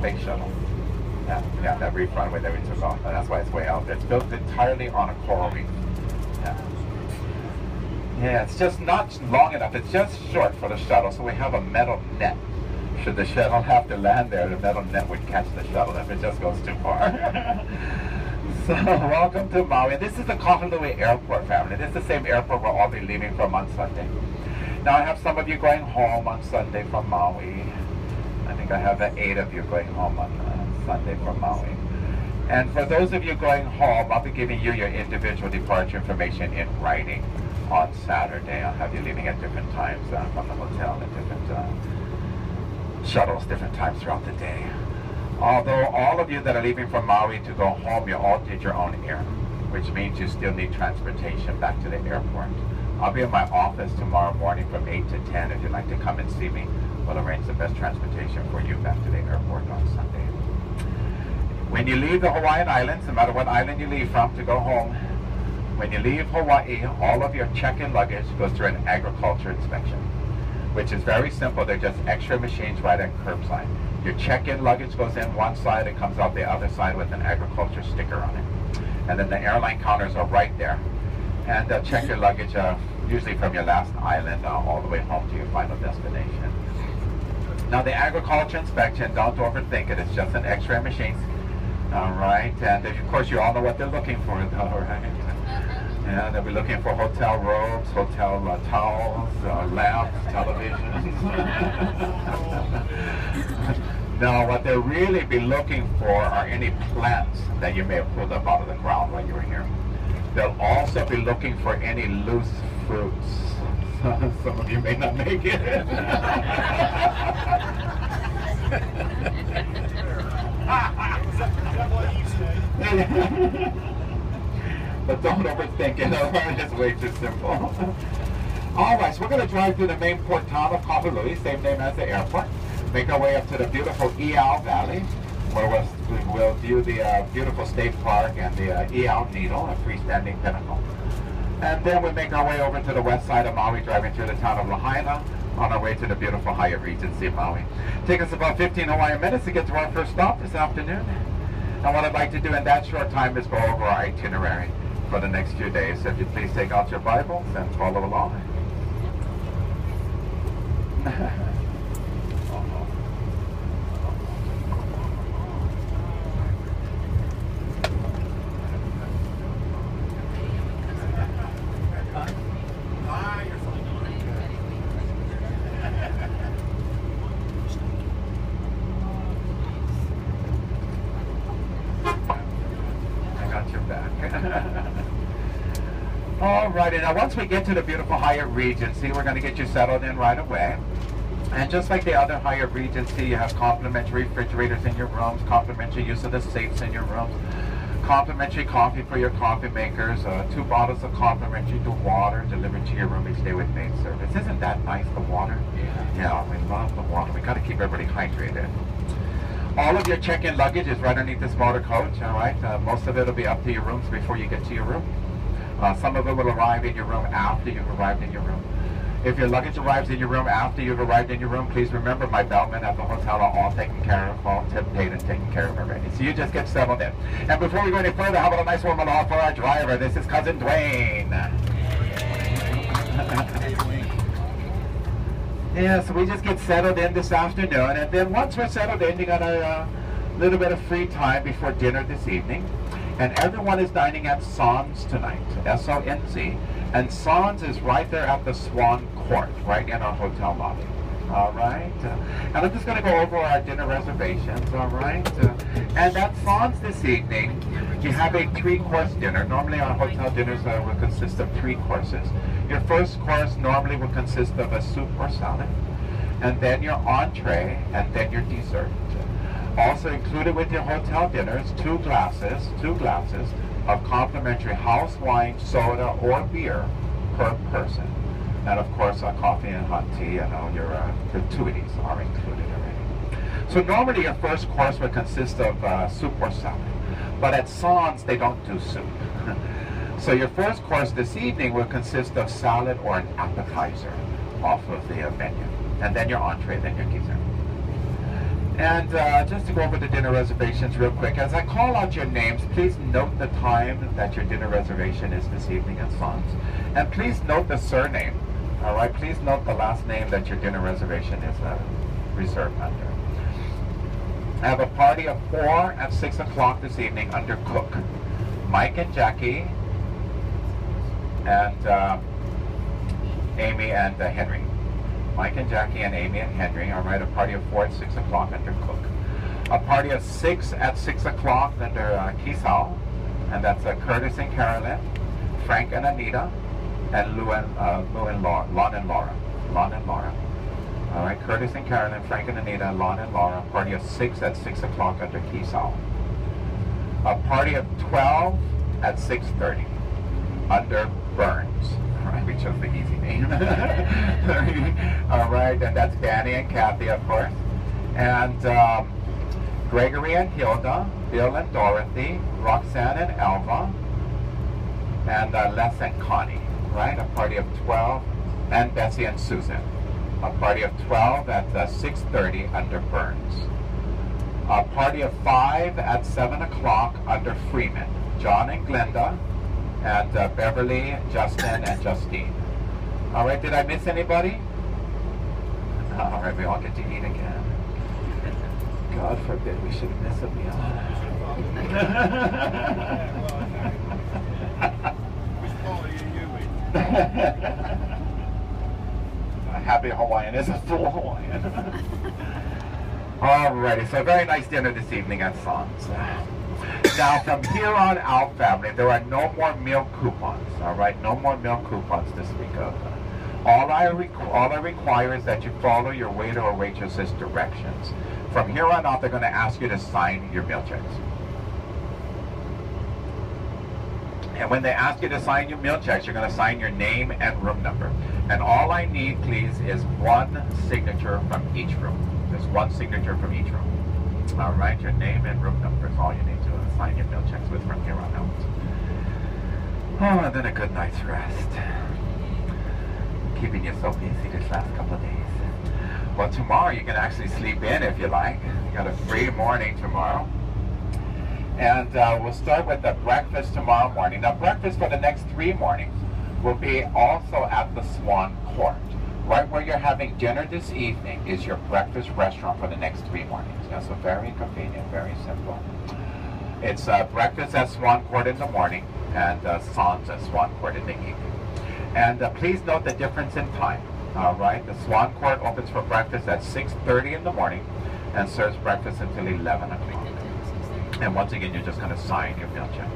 space shuttle. Yeah, that reef runway that we took off. That's why it's way out there. It's built entirely on a coral reef. Yeah, it's just not long enough. It's just short for the shuttle, so we have a metal net. Should the shuttle have to land there, the metal net would catch the shuttle if it just goes too far. So, welcome to Maui. This is the Kahului Airport, family. This is the same airport we'll all be leaving from on Sunday. Now, I have some of you going home on Sunday from Maui. I think I have 8 of you going home on Sunday from Maui. And for those of you going home, I'll be giving you your individual departure information in writing on Saturday. I'll have you leaving at different times from the hotel at different shuttles, different times throughout the day. Although all of you that are leaving from Maui to go home, you all did your own air, which means you still need transportation back to the airport. I'll be in my office tomorrow morning from 8 to 10. If you'd like to come and see me, we'll arrange the best transportation for you back to the airport on Sunday. When you leave the Hawaiian Islands, no matter what island you leave from to go home, when you leave Hawaii, all of your check-in luggage goes through an agriculture inspection, which is very simple. They're just X-ray machines right at curbside. Your check-in luggage goes in one side, it comes out the other side with an agriculture sticker on it. And then the airline counters are right there. And they'll check your luggage usually from your last island all the way home to your final destination. Now the agriculture inspection, don't overthink it, it's just an X-ray machine. All right, and of course you all know what they're looking for, though, right? Yeah, they'll be looking for hotel robes, hotel towels, lamps, televisions. Now, what they'll really be looking for are any plants that you may have pulled up out of the ground while you were here. They'll also be looking for any loose fruits. Some of you may not make it. But don't overthink it, it's way too simple. Alright, so we're going to drive through the main port town of Kahului, same name as the airport. Make our way up to the beautiful Iao Valley, where we'll view the beautiful state park and the Iao Needle, a freestanding pinnacle. And then we make our way over to the west side of Maui, driving through the town of Lahaina, on our way to the beautiful Hyatt Regency Maui. Take us about 15 Hawaiian minutes to get to our first stop this afternoon. And what I'd like to do in that short time is go over our itinerary for the next few days. So if you please take out your Bibles and follow along. Alrighty, now once we get to the beautiful Hyatt Regency, we're going to get you settled in right away. And just like the other Hyatt Regency, you have complimentary refrigerators in your rooms, complimentary use of the safes in your rooms, complimentary coffee for your coffee makers, 2 bottles of complimentary water delivered to your room each day with maid service. Isn't that nice, the water? Yeah, we love the water. We got to keep everybody hydrated. All of your check-in luggage is right underneath this motor coach, all right? Most of it will be up to your rooms before you get to your room. Some of it will arrive in your room after you've arrived in your room. If your luggage arrives in your room after you've arrived in your room, please remember my bellmen at the hotel are all taken care of, all tip paid and taken care of already. So you just get settled in. And before we go any further, how about a nice warm applause for our driver? This is Cousin Dwayne. Yeah, so we just get settled in this afternoon, and then once we're settled in, you got a little bit of free time before dinner this evening. And everyone is dining at Son's tonight, S-O-N-Z. And Son's is right there at the Swan Court, right in our hotel lobby. All right. And I'm just going to go over our dinner reservations, all right? And at Son's this evening, you have a 3-course dinner. Normally our hotel dinners will consist of 3 courses. Your first course normally will consist of a soup or salad, and then your entree, and then your dessert. Also included with your hotel dinners, 2 glasses of complimentary house wine, soda, or beer per person. And of course, coffee and hot tea and all your gratuities are included already. So normally your first course would consist of soup or salad. But at Son's, they don't do soup. So your first course this evening will consist of salad or an appetizer off of the menu. And then your entree, then your dessert. And just to go over the dinner reservations real quick, as I call out your names, please note the time that your dinner reservation is this evening at Sans. And please note the surname. All right, please note the last name that your dinner reservation is reserved under. I have a party of 4 at 6 o'clock this evening under Cook. Mike and Jackie and Amy and Henry. Mike and Jackie and Amy and Henry. All right, a party of 4 at 6 o'clock under Cook. A party of 6 at 6 o'clock under Kisao, and that's Curtis and Carolyn, Frank and Anita, and Lon and Laura. All right, Curtis and Carolyn, Frank and Anita, Lon and Laura. A party of 6 at 6 o'clock under Kisao. A party of 12 at 6:30 under Burns. All right, we chose the easy name. All right, and that's Danny and Kathy, of course. And Gregory and Hilda, Bill and Dorothy, Roxanne and Alva, and Les and Connie. Right, a party of 12, and Bessie and Susan. A party of 12 at 6:30 under Burns. A party of 5 at 7 o'clock under Freeman. John and Glenda, and Beverly, Justin, and Justine. All right, did I miss anybody? All right, we all get to eat again. God forbid we should miss a meal. A happy Hawaiian is a full Hawaiian. Alrighty, so a very nice dinner this evening at Sans. Now, from here on out, family, there are no more meal coupons. All right, no more meal coupons to speak of. All I require is that you follow your waiter or waitress's directions. From here on out, they're going to ask you to sign your meal checks. And when they ask you to sign your meal checks, you're going to sign your name and room number. And all I need, please, is one signature from each room. Just one signature from each room. All right, your name and room number is all you need to sign your meal checks with from here on out. Oh, and then a good night's rest. Keeping you so busy this last couple of days. Well, tomorrow you can actually sleep in if you like. You got a free morning tomorrow. And we'll start with the breakfast tomorrow morning. Now, breakfast for the next 3 mornings will be also at the Swan Court. Right where you're having dinner this evening is your breakfast restaurant for the next 3 mornings. Yeah, so very convenient, very simple. It's breakfast at Swan Court in the morning and Sans at Swan Court in the evening. And please note the difference in time. All right, the Swan Court opens for breakfast at 6:30 in the morning and serves breakfast until 11 o'clock. And once again, you're just going to sign your meal checks.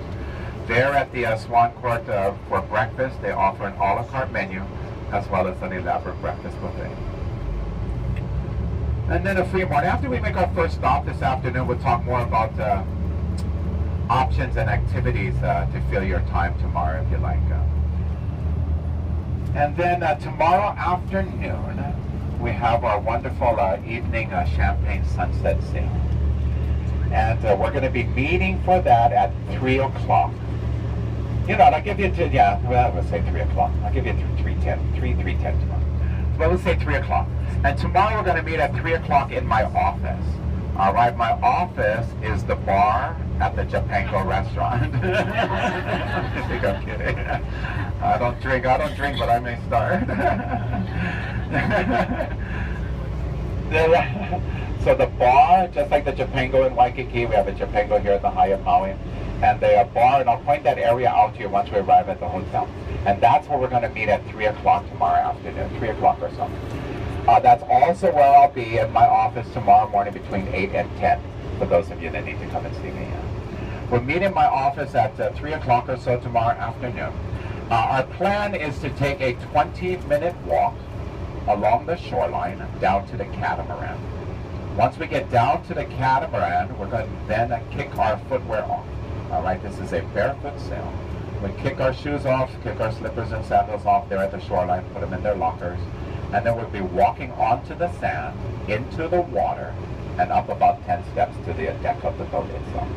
There at the Swan Court for breakfast, they offer an a la carte menu as well as an elaborate breakfast buffet. And then a free morning. After we make our first stop this afternoon, we'll talk more about options and activities to fill your time tomorrow if you like. And then tomorrow afternoon, we have our wonderful evening champagne sunset sale. And we're going to be meeting for that at 3 o'clock. You know, I'll give you, we'll say 3 o'clock. I'll give you 3:10 tomorrow. Well, we'll say 3 o'clock. And tomorrow we're going to meet at 3 o'clock in my office. All right, my office is the bar at the Japango restaurant. I think I'm kidding. I don't drink, but I may start. So the bar, just like the Japango in Waikiki, we have a Japango here at the Hyatt Maui, and the bar, and I'll point that area out to you once we arrive at the hotel. And that's where we're going to meet at 3 o'clock tomorrow afternoon, 3 o'clock or so. That's also where I'll be in my office tomorrow morning between 8 and 10, for those of you that need to come and see me. We'll meet in my office at 3 o'clock or so tomorrow afternoon. Our plan is to take a 20-minute walk along the shoreline down to the catamaran. Once we get down to the catamaran, we're going to then kick our footwear off. All right, this is a barefoot sail. We kick our shoes off, kick our slippers and sandals off there at the shoreline, put them in their lockers, and then we'll be walking onto the sand, into the water, and up about 10 steps to the deck of the boat itself.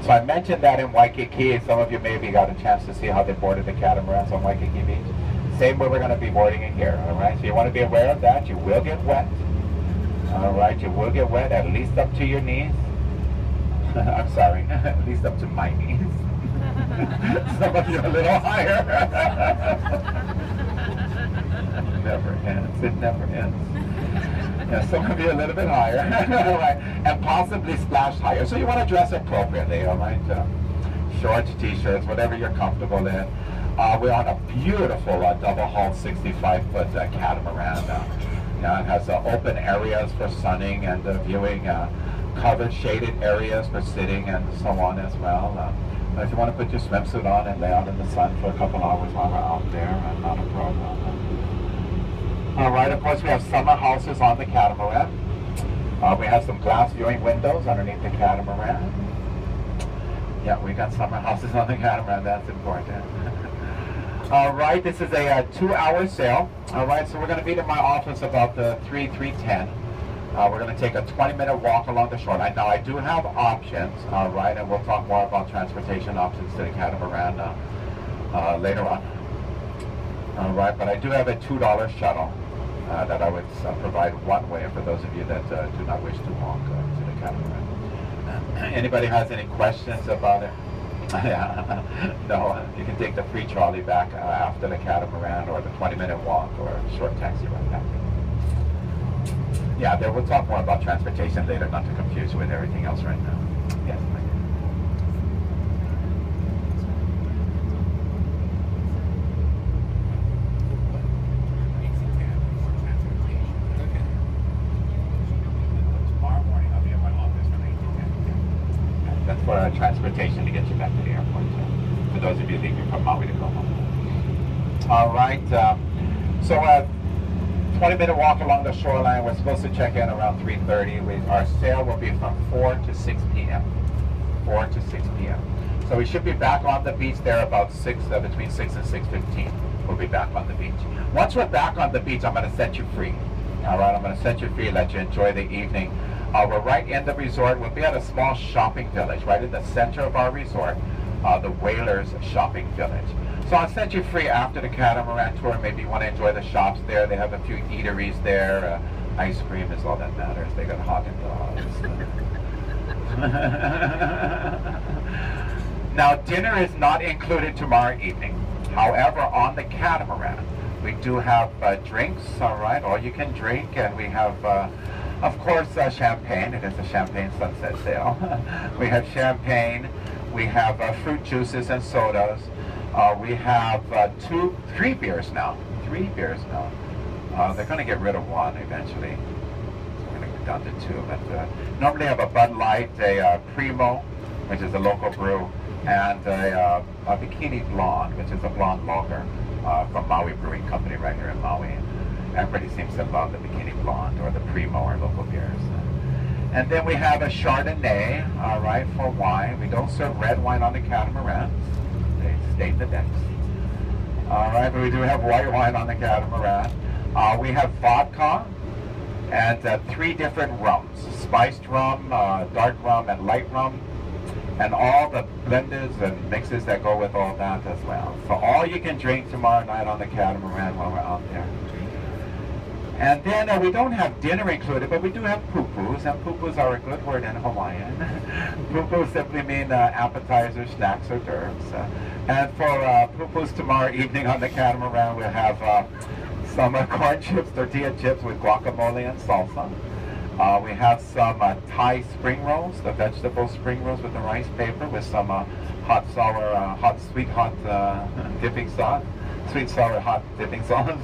So I mentioned that in Waikiki. Some of you maybe got a chance to see how they boarded the catamarans on Waikiki Beach. Same way we're going to be boarding it here, all right? So you want to be aware of that. You will get wet. All right, you will get wet at least up to your knees. I'm sorry, at least up to my knees. Some of you a little higher. It never ends. It never ends. Yeah, some of you a little bit higher, all right, and possibly splash higher. So you want to dress appropriately, all right? Shorts, t-shirts, whatever you're comfortable in. We're on a beautiful double-hull 65-foot catamaran. Yeah, it has open areas for sunning and viewing, covered shaded areas for sitting and so on as well. If you want to put your swimsuit on and lay out in the sun for a couple hours while we're out there, not a problem. All right, of course we have summer houses on the catamaran. We have some glass viewing windows underneath the catamaran. Yeah, we got summer houses on the catamaran, that's important. All right, this is a 2-hour sail. All right, so we're going to meet in my office about 3:10. We're going to take a 20-minute walk along the shoreline. Now, I do have options, all right, and we'll talk more about transportation options to the catamaran later on. All right, but I do have a $2 shuttle that I would provide one way for those of you that do not wish to walk to the catamaran. Anybody has any questions about it? Yeah, no, you can take the free trolley back after the catamaran, or the 20-minute walk, or a short taxi ride back. Yeah, we'll talk more about transportation later, not to confuse you with everything else right now. Yes, Mike. Tomorrow morning I'll be in my office from 8 to 10. That's for transportation to get you back to the airport. For those of you leaving from Maui to go home. All right. So 20-minute walk along the shoreline. We're supposed to check in around 3:30. Our sail will be from 4 to 6 p.m. 4 to 6 p.m. So we should be back on the beach there about between 6 and 6:15. We'll be back on the beach. Once we're back on the beach, I'm going to set you free. All right, I'm going to set you free, let you enjoy the evening. We're right in the resort. We'll be at a small shopping village right in the center of our resort, the Whalers Shopping Village. So I'll set you free after the catamaran tour. Maybe you want to enjoy the shops there. They have a few eateries there. Ice cream is all that matters. They got Haagen-Dazs. Now, dinner is not included tomorrow evening. However, on the catamaran, we do have drinks, all right, all you can drink, and we have, of course, champagne. It is a champagne sunset sail. We have champagne. We have fruit juices and sodas. We have 3 beers now. 3 beers now. They're going to get rid of one eventually. So we're going to go down to 2. But normally have a Bud Light, a Primo, which is a local brew, and a Bikini Blonde, which is a blonde lager from Maui Brewing Company right here in Maui. Everybody seems to love the Bikini Blonde or the Primo, our local beers. And then we have a Chardonnay, all right, for wine. We don't serve red wine on the catamaran. They state the decks. All right, but we do have white wine on the catamaran. We have vodka and 3 different rums: spiced rum, dark rum, and light rum, and all the blenders and mixes that go with all that as well. So all you can drink tomorrow night on the catamaran while we're out there. And then we don't have dinner included, but we do have pupus, and pupus are a good word in Hawaiian. Pupus simply mean appetizers, snacks, hors d'oeuvres. And for pupus tomorrow evening on the catamaran, we'll have some corn chips, tortilla chips with guacamole and salsa. We have some Thai spring rolls, the vegetable spring rolls with the rice paper with some hot, sour, sweet, hot dipping sauce. Sweet, sour, hot dipping sauce.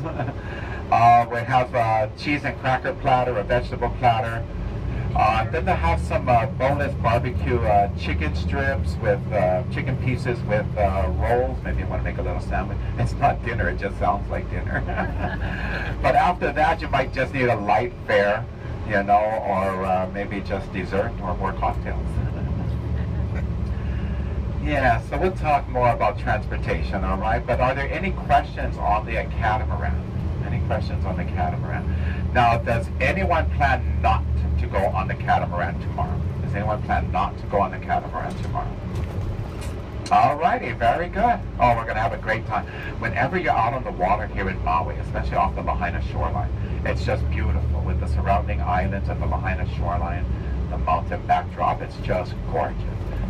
We have cheese and cracker platter, a vegetable platter. Then they have some boneless barbecue chicken strips with chicken pieces with rolls. Maybe you want to make a little sandwich. It's not dinner, it just sounds like dinner. But after that, you might just need a light fare, you know, or maybe just dessert or more cocktails. Yeah, so we'll talk more about transportation, all right? But are there any questions on the catamaran? Any questions on the catamaran? Now, does anyone plan not to go on the catamaran tomorrow? Does anyone plan not to go on the catamaran tomorrow? All righty, very good. Oh, we're going to have a great time. Whenever you're out on the water here in Maui, especially off the Lahaina shoreline, It's just beautiful with the surrounding islands and the Lahaina shoreline, the mountain backdrop. It's just gorgeous.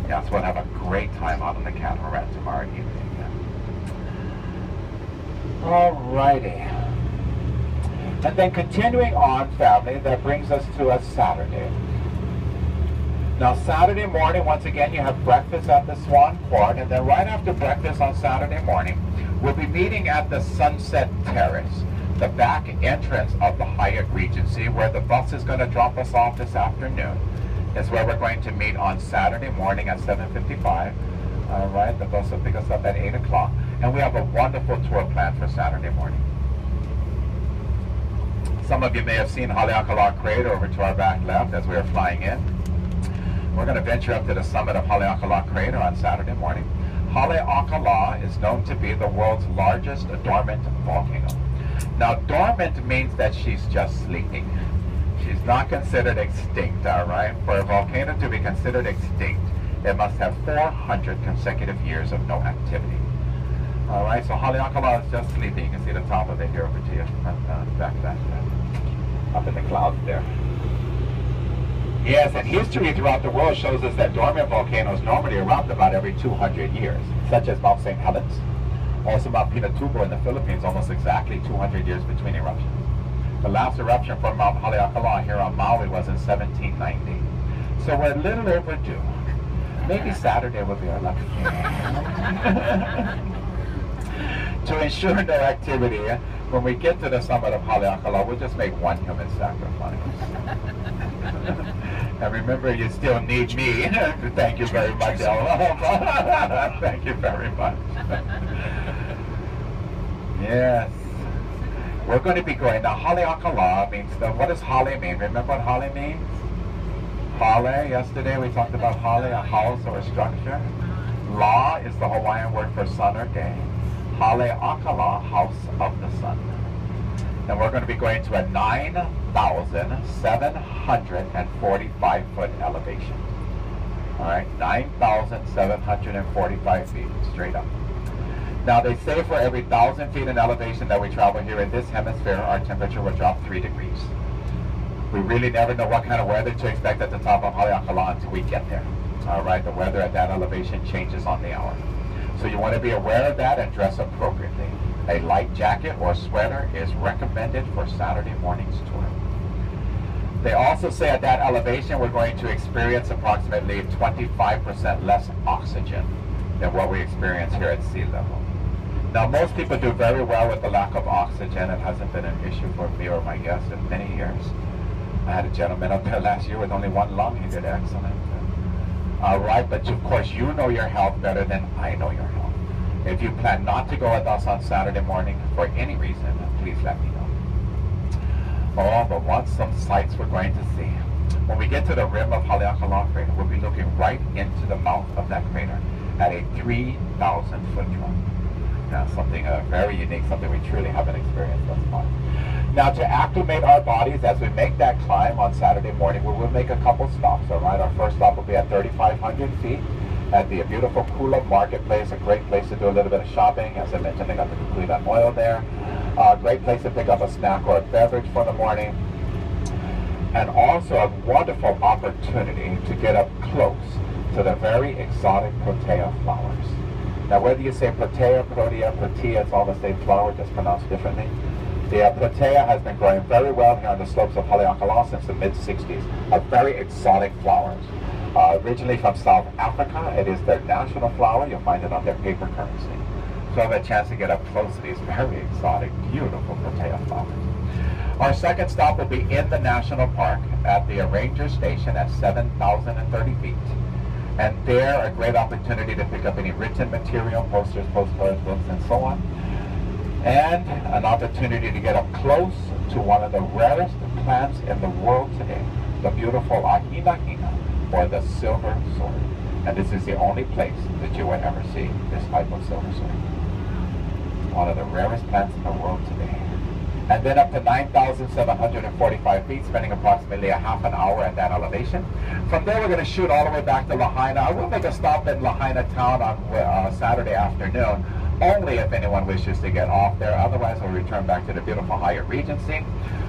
Yeah, so we'll have a great time out on the catamaran tomorrow evening. Yeah. Alrighty. And then continuing on, family, that brings us to a Saturday. Now Saturday morning, once again, you have breakfast at the Swan Port, and then right after breakfast on Saturday morning, we'll be meeting at the Sunset Terrace, the back entrance of the Hyatt Regency, where the bus is going to drop us off this afternoon. Is where we're going to meet on Saturday morning at 7:55. All right, the bus will pick us up at 8 o'clock, and we have a wonderful tour planned for Saturday morning. Some of you may have seen Haleakala Crater over to our back left as we are flying in. We're going to venture up to the summit of Haleakala Crater on Saturday morning. Haleakala is known to be the world's largest dormant volcano. Now, dormant means that she's just sleeping. She's not considered extinct, all right? For a volcano to be considered extinct, it must have 400 consecutive years of no activity. All right, so Haleakala is just sleeping. You can see the top of it here over to you, back up in the clouds there. Yes, and history throughout the world shows us that dormant volcanoes normally erupt about every 200 years, such as Mount St. Helens. Also Mount Pinatubo in the Philippines, almost exactly 200 years between eruptions. The last eruption from Mount Haleakala here on Maui was in 1790. So we're a little overdue. Maybe Saturday will be our lucky day. To ensure no activity, when we get to the summit of Haleakala, we'll just make one human sacrifice. And remember, you still need me. Thank you very much, Ella. Thank you very much. Yes. We're going to be going. Now, Haleakala means, what does Hale mean? Remember what Hale means? Hale, yesterday we talked about Hale, a house or a structure. La is the Hawaiian word for sun or day. Haleakala, house of the sun. And we're going to be going to a 9,745 foot elevation. All right, 9,745 feet, straight up. Now they say for every 1,000 feet in elevation that we travel here in this hemisphere, our temperature will drop 3 degrees. We really never know what kind of weather to expect at the top of Haleakala until we get there. All right, the weather at that elevation changes on the hour. So you want to be aware of that and dress appropriately. A light jacket or sweater is recommended for Saturday morning's tour. They also say at that elevation we're going to experience approximately 25% less oxygen than what we experience here at sea level. Now most people do very well with the lack of oxygen. It hasn't been an issue for me or my guests in many years. I had a gentleman up there last year with only one lung. He did excellent. All right, but of course you know your health better than I know your health. If you plan not to go with us on Saturday morning for any reason, please let me know. Oh, but what some sights we're going to see. When we get to the rim of Haleakala Crater, we'll be looking right into the mouth of that crater at a 3,000 foot drop. Now, something very unique, something we truly haven't experienced thus far. Now, to acclimate our bodies as we make that climb on Saturday morning, we will make a couple stops, all right? Our first stop will be at 3,500 feet at the beautiful Kula Marketplace, a great place to do a little bit of shopping. As I mentioned, they got the Kukui'an oil there. Great place to pick up a snack or a beverage for the morning. And also a wonderful opportunity to get up close to the very exotic protea flowers. Now, whether you say protea, protea, it's all the same flower, just pronounced differently. The protea has been growing very well here on the slopes of Haleakala since the mid-60s. A very exotic flowers. Originally from South Africa, it is their national flower. You'll find it on their paper currency. So I have a chance to get up close to these very exotic, beautiful protea flowers. Our second stop will be in the national park at the Ranger Station at 7,030 feet. And there, a great opportunity to pick up any written material, posters, postcards, books, and so on. And an opportunity to get up close to one of the rarest plants in the world today, the beautiful ahina, or the silver sword. And this is the only place that you will ever see this type of silver sword. One of the rarest plants in the world today. and then up to 9,745 feet, spending approximately a half an hour at that elevation. From there, we're going to shoot all the way back to Lahaina. I will make a stop in Lahaina town on Saturday afternoon, only if anyone wishes to get off there. Otherwise, we'll return back to the beautiful Hyatt Regency.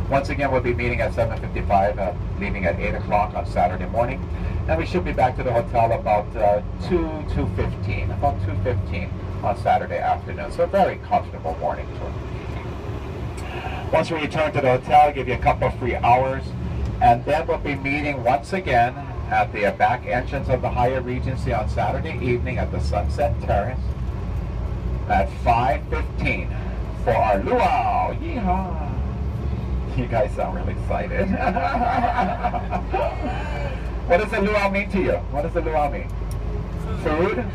Once again, we'll be meeting at 7:55, leaving at 8 o'clock on Saturday morning. And we should be back to the hotel about 2:15 on Saturday afternoon. So a very comfortable morning tour. Once we return to the hotel, I'll give you a couple of free hours. And then we'll be meeting once again at the back entrance of the Hyatt Regency on Saturday evening at the Sunset Terrace at 5:15 for our luau. Yeehaw! You guys sound really excited. What does the luau mean to you? What does the luau mean? Food?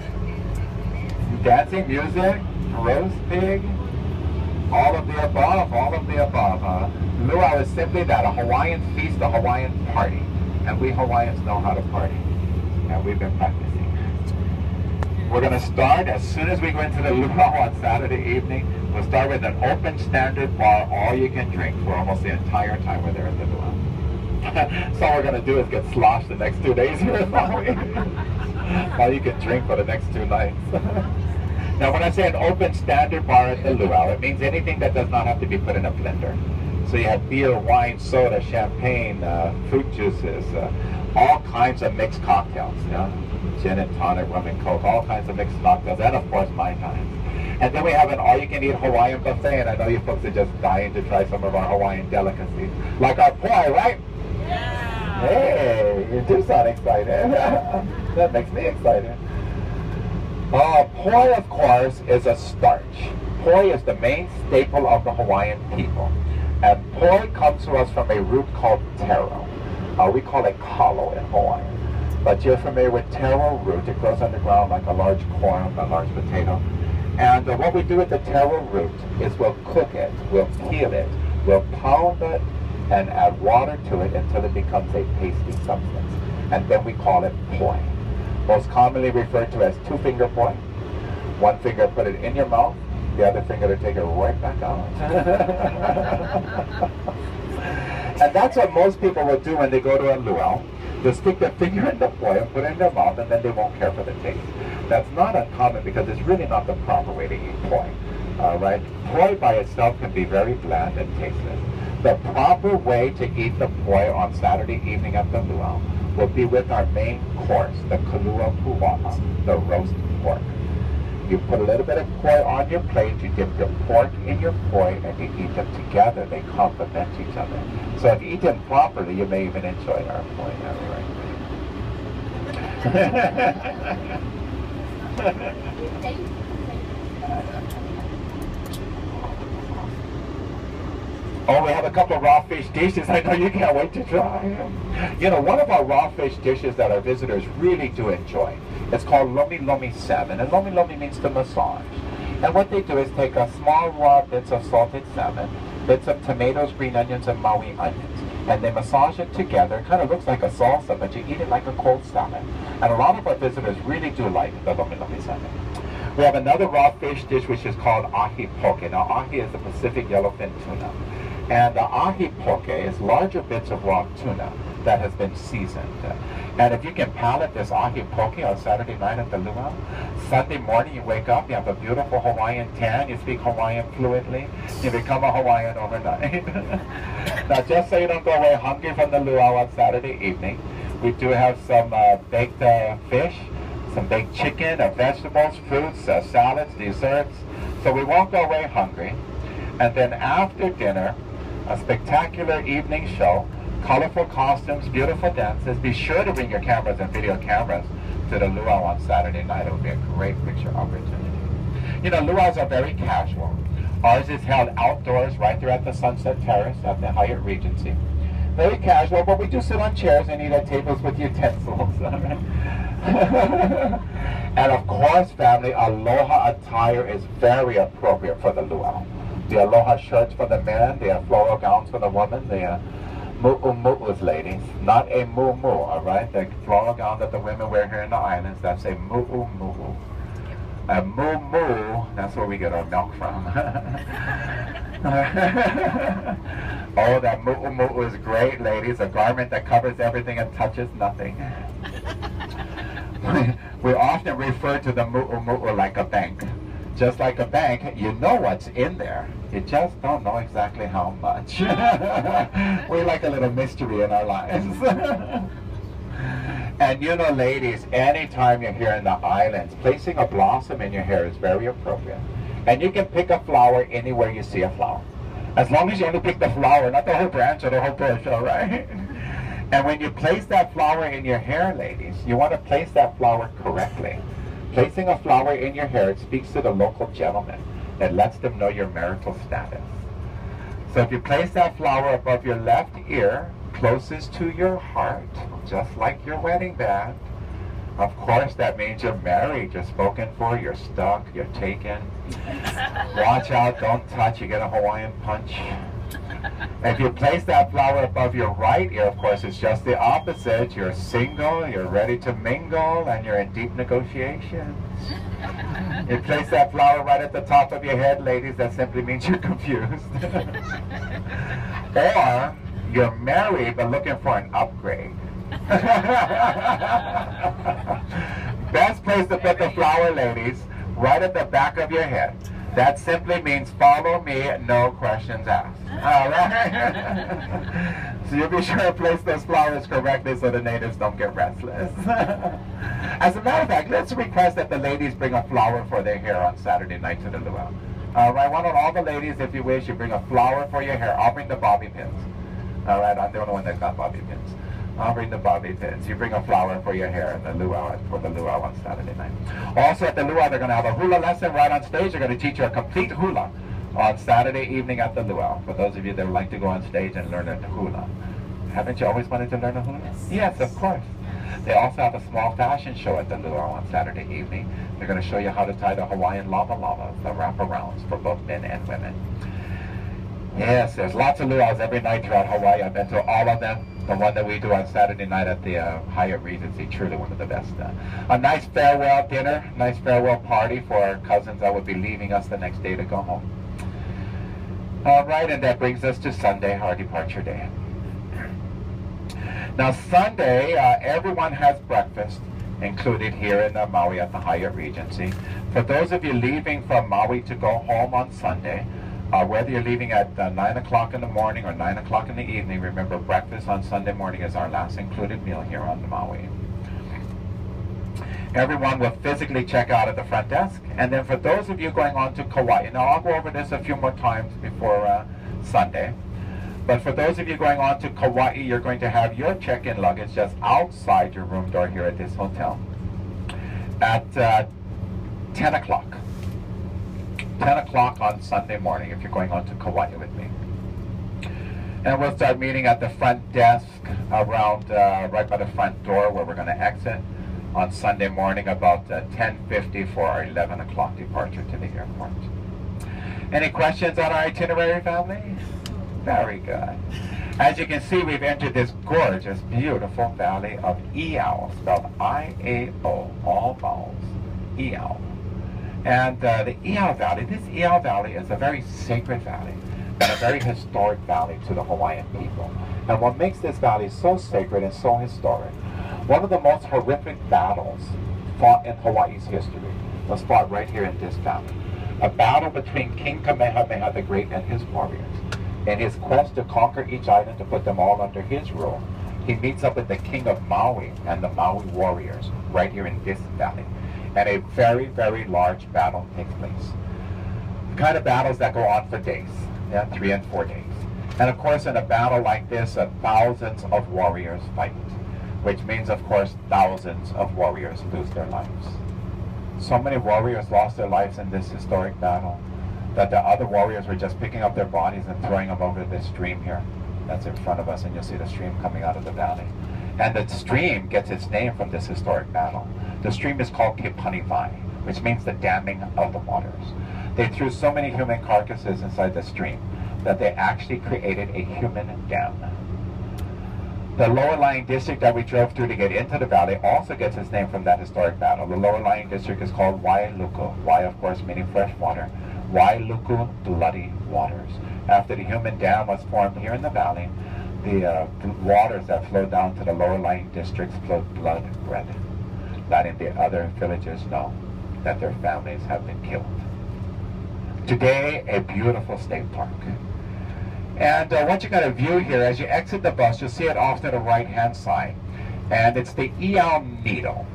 Dancing, music, roast pig? All of the above, all of the above. Luau is simply that, a Hawaiian feast, a Hawaiian party. And we Hawaiians know how to party. And we've been practicing. We're going to start as soon as we go into the luau on Saturday evening. We'll start with an open standard bar, all you can drink for almost the entire time we're there at the luau. So all we're going to do is get sloshed the next 2 days here in Maui. All you can drink for the next 2 nights. Now when I say an open standard bar at the luau, it means anything that does not have to be put in a blender. So you have beer, wine, soda, champagne, fruit juices, all kinds of mixed cocktails. Gin and tonic, rum and coke, all kinds of mixed cocktails, and of course Mai Tais. And then we have an all-you-can-eat Hawaiian buffet, and I know you folks are just dying to try some of our Hawaiian delicacies. Like our poi, right? Yeah! Hey, you do sound excited. That makes me excited. Poi, of course, is a starch. Poi is the main staple of the Hawaiian people. And poi comes to us from a root called taro. We call it kalo in Hawaiian. But you're familiar with taro root. It grows underground like a large corn, a large potato. And what we do with the taro root is we'll cook it, we'll peel it, we'll pound it, and add water to it until it becomes a pasty substance. And then we call it poi. Most commonly referred to as two-finger poi. One finger, put it in your mouth. The other finger to take it right back out. And that's what most people will do when they go to a luau. They'll stick their finger in the poi and put it in their mouth, and then they won't care for the taste. That's not uncommon because it's really not the proper way to eat poi. Right? Poi by itself can be very bland and tasteless. The proper way to eat the poi on Saturday evening at the luau will be with our main course, the kalua pua'a, the roast pork. You put a little bit of poi on your plate, you dip your pork in your poi, and you eat them together. They complement each other. So if you eat them properly, you may even enjoy our poi. Oh, we have a couple of raw fish dishes. I know you can't wait to try. You know, one of our raw fish dishes that our visitors really do enjoy, it's called lomi lomi salmon. And lomi lomi means to massage. And what they do is take a small raw bits of salted salmon, bits of tomatoes, green onions, and Maui onions, and they massage it together. It kind of looks like a salsa, but you eat it like a cold salad. And a lot of our visitors really do like the lomi lomi salmon. We have another raw fish dish which is called ahi poke. Now ahi is the Pacific yellowfin tuna. And the ahi poke is larger bits of raw tuna that has been seasoned. And if you can palate this ahi poke on Saturday night at the luau, Sunday morning you wake up, you have a beautiful Hawaiian tan, you speak Hawaiian fluently, you become a Hawaiian overnight. Now just so you don't go away hungry from the luau on Saturday evening, we do have some baked fish, some baked chicken, vegetables, fruits, salads, desserts. So we won't go away hungry. And then after dinner, a spectacular evening show, colorful costumes, beautiful dances. Be sure to bring your cameras and video cameras to the luau on Saturday night. It will be a great picture opportunity. You know, luau's are very casual. Ours is held outdoors right there at the Sunset Terrace at the Hyatt Regency. Very casual, but we do sit on chairs and eat at tables with utensils. And of course, family, aloha attire is very appropriate for the luau. The aloha shirts for the men, the floral gowns for the women, the mu'umu'us, ladies. Not a mu'mu, all right? The floral gown that the women wear here in the islands, that's a mu'umu'u. A mu'mu, that's where we get our milk from. Oh, that mu'u is great, ladies. A garment that covers everything and touches nothing. We often refer to the mu'u like a bank. Just like a bank, you know what's in there. You just don't know exactly how much. We like a little mystery in our lives. And you know, ladies, anytime you're here in the islands, placing a blossom in your hair is very appropriate. And you can pick a flower anywhere you see a flower. As long as you only pick the flower, not the whole branch or the whole bush, all right? And when you place that flower in your hair, ladies, you want to place that flower correctly. Placing a flower in your hair, it speaks to the local gentleman. It lets them know your marital status. So if you place that flower above your left ear, closest to your heart, just like your wedding band, of course that means you're married, you're spoken for, you're stuck, you're taken. Watch out, don't touch, you get a Hawaiian punch. If you place that flower above your right ear, of course, it's just the opposite. You're single, you're ready to mingle, and you're in deep negotiations. You place that flower right at the top of your head, ladies, that simply means you're confused. Or you're married but looking for an upgrade. Best place to put the flower, ladies, right at the back of your head. That simply means follow me, no questions asked. All right? So you'll be sure to place those flowers correctly so the natives don't get restless. As a matter of fact, let's request that the ladies bring a flower for their hair on Saturday night to the luau. All right, why don't all the ladies, if you wish, you bring a flower for your hair. I'll bring the bobby pins. All right, I'm the only one that got bobby pins. I'll bring the bobby pins. You bring a flower for your hair in the luau, for the luau on Saturday night. Also at the luau, they're going to have a hula lesson right on stage. They're going to teach you a complete hula on Saturday evening at the luau. For those of you that would like to go on stage and learn a hula. Haven't you always wanted to learn a hula? Yes, of course. They also have a small fashion show at the luau on Saturday evening. They're going to show you how to tie the Hawaiian lava lavas, the wraparounds for both men and women. Yes, there's lots of luau's every night throughout Hawaii. I've been to all of them. The one that we do on Saturday night at the Hyatt Regency, truly one of the best. A nice farewell dinner, nice farewell party for our cousins that will be leaving us the next day to go home. All right, and that brings us to Sunday, our departure day. Now Sunday, everyone has breakfast included here in Maui at the Hyatt Regency. For those of you leaving from Maui to go home on Sunday, whether you're leaving at 9 o'clock in the morning or 9 o'clock in the evening, remember breakfast on Sunday morning is our last included meal here on the Maui. Everyone will physically check out at the front desk. And then for those of you going on to Kauai, now I'll go over this a few more times before Sunday. But for those of you going on to Kauai, you're going to have your check-in luggage just outside your room door here at this hotel at 10 o'clock. 10 o'clock on Sunday morning if you're going on to Kauai with me. And we'll start meeting at the front desk around right by the front door where we're going to exit on Sunday morning about 10:50 for our 11 o'clock departure to the airport. Any questions on our itinerary, family? Very good. As you can see, we've entered this gorgeous, beautiful valley of Iao, spelled I-A-O, all vowels, Iao. And the Iao Valley, this Iao Valley is a very sacred valley and a very historic valley to the Hawaiian people. And what makes this valley so sacred and so historic, one of the most horrific battles fought in Hawaii's history was fought right here in this valley. A battle between King Kamehameha the Great and his warriors. In his quest to conquer each island to put them all under his rule, he meets up with the king of Maui and the Maui warriors right here in this valley. And a very, very large battle takes place. The kind of battles that go on for days, 3 and 4 days. And of course, in a battle like this, thousands of warriors fight, which means, of course, thousands of warriors lose their lives. So many warriors lost their lives in this historic battle that the other warriors were just picking up their bodies and throwing them over this stream here. That's in front of us, and you'll see the stream coming out of the valley. And the stream gets its name from this historic battle. The stream is called Kepanivai, which means the damming of the waters. They threw so many human carcasses inside the stream that they actually created a human dam. The lower lying district that we drove through to get into the valley also gets its name from that historic battle. The lower lying district is called Wailuku. Wai, of course, meaning fresh water. Wailuku, bloody waters. After the human dam was formed here in the valley, the waters that flow down to the lower lying districts flowed blood red, letting the other villagers know that their families have been killed. Today, a beautiful state park. And what you got a view here, as you exit the bus, you'll see it off to the right-hand side. And it's the I'au Needle.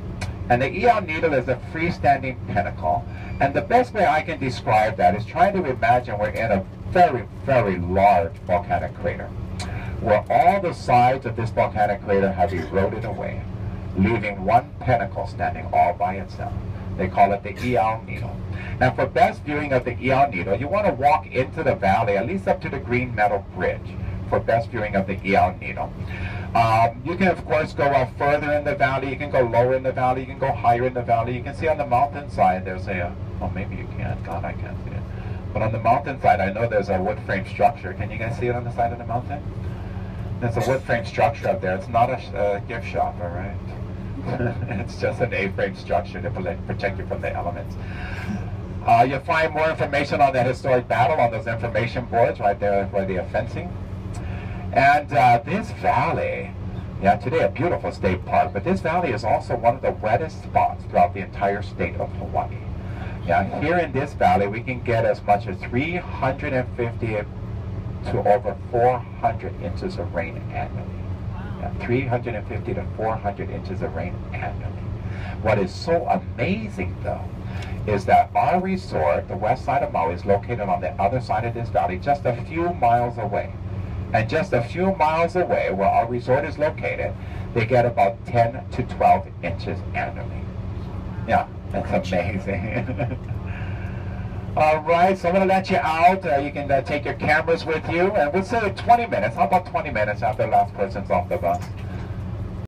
And the I'au Needle is a freestanding pinnacle. And the best way I can describe that is trying to imagine we're in a very, very large volcanic crater, where all the sides of this volcanic crater have eroded away, leaving one pinnacle standing all by itself. They call it the I'au Needle. Now, for best viewing of the I'au Needle, you want to walk into the valley, at least up to the Green Meadow Bridge, for best viewing of the I'au Needle. You can, of course, go up further in the valley. You can go lower in the valley. You can go higher in the valley. You can see on the mountainside there's a, oh, maybe you can't. God, I can't see it. But on the mountainside, I know there's a wood frame structure. Can you guys see it on the side of the mountain? There's a wood frame structure up there. It's not a gift shop, all right? It's just an A-frame structure to protect you from the elements. You'll find more information on the historic battle on those information boards right there where they are fencing. And this valley, yeah, today a beautiful state park, but this valley is also one of the wettest spots throughout the entire state of Hawaii. Yeah, here in this valley, we can get as much as 350 to over 400 inches of rain annually. Yeah, 350 to 400 inches of rain annually. What is so amazing, though, is that our resort, the west side of Maui, is located on the other side of this valley, just a few miles away. And just a few miles away, where our resort is located, they get about 10 to 12 inches annually. Yeah, that's amazing. All right, so I'm going to let you out. You can take your cameras with you, and we'll say 20 minutes. How about 20 minutes after the last person's off the bus?